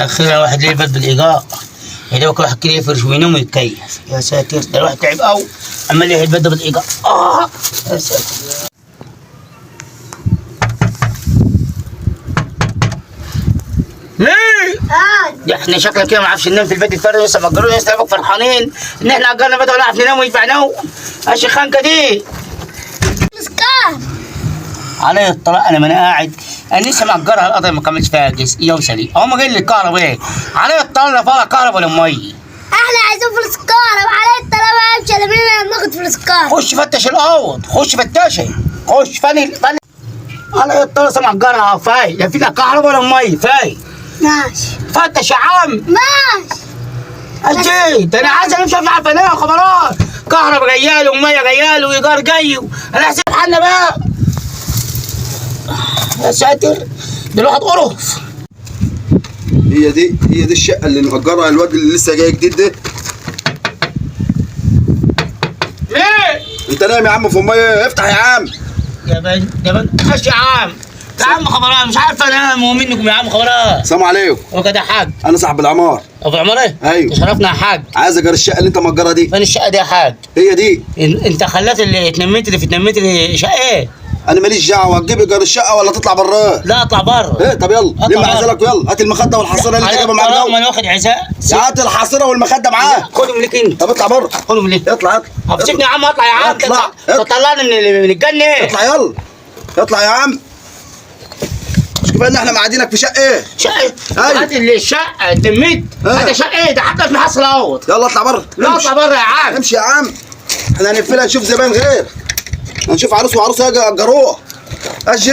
اخيرا واحد ليه بد بالايجار. يا دوبك الواحد كده يفرش وينام ويتكيف. يا ساتر ده الواحد تعب قوي عمال يهد بالايجار. يا ساتر. ليه؟ يا احنا شكلك كده ما عرفش ننام في البيت الفرد لسه مأجرين لسه فرحانين ان احنا اجرنا بيت ولا عارف ننام ويدفع نوم. ايش الخنكه دي؟ علي الطلاق انا ما انا قاعد انا لسه مأجرها القضيه ما كملتش فيها يوصلي هم جايين لي الكهرباء ايه؟ علي الطلاق لا فيها كهرباء ولا ميه. احنا عايزين فلوس كهرباء علي الطلاق ما يمشي الا مين ناخد فلوس كهرباء. خش فتش الاوض خش فتشي خش فني علي الطلاق مأجرها فاي لا فيها كهرباء ولا ميه فاي. ماشي فتش يا عم. ماشي اجي ده انا عايز امشي مش عارف انام خبرات كهرباء جاياله وميه جاياله وايجار جاي انا هسيب حالنا بقى. يا ساتر ده الواحد قرف. هي دي الشقه اللي مأجرها الواد اللي لسه جاي جديد ده. ليه؟ انت نايم يا عم في الميه افتح يا عم. يا بنت خش يا عم. يا عم خبرات مش عارف انام ومنكم يا عم خبرات. السلام عليكم. هو كده يا حاج؟ انا صاحب العمار. ابو عمر ايه؟ ايوه تشرفنا يا حاج. عايز اجر الشقه اللي انت مأجرها دي. فين الشقه دي يا حاج؟ هي دي. انت خليت اللي اتنميت اللي في اتنميت اللي شقه ايه؟ انا ماليش دعوه تجيب ايجار الشقه ولا تطلع براه. لا اطلع بره. ايه طب يلا لم عزلك ويلا هات المخده والحصيره اللي انت جايبها معاك ما انا واخد عزاء. هات الحصيره والمخده معاك. خدهم ليك انت. طب اطلع بره. خدهم ليك. اطلع سيبني يا عم اطلع يا عم. اطلع. تطلعني من الجنه. اطلع يلا اطلع يا عم. مش كفايه ان احنا معادينك في شقه ايه؟ شقه؟ أيوة. هات الشقه اتميت. هات شقه ايه ده حتى في محصل اهوت. يلا اطلع بره. لا اطلع بره يا عم. امشي يا عم. احنا هنقفلها نشوف زبائن غير. هنشوف عروس وعروسه يجروها. اجي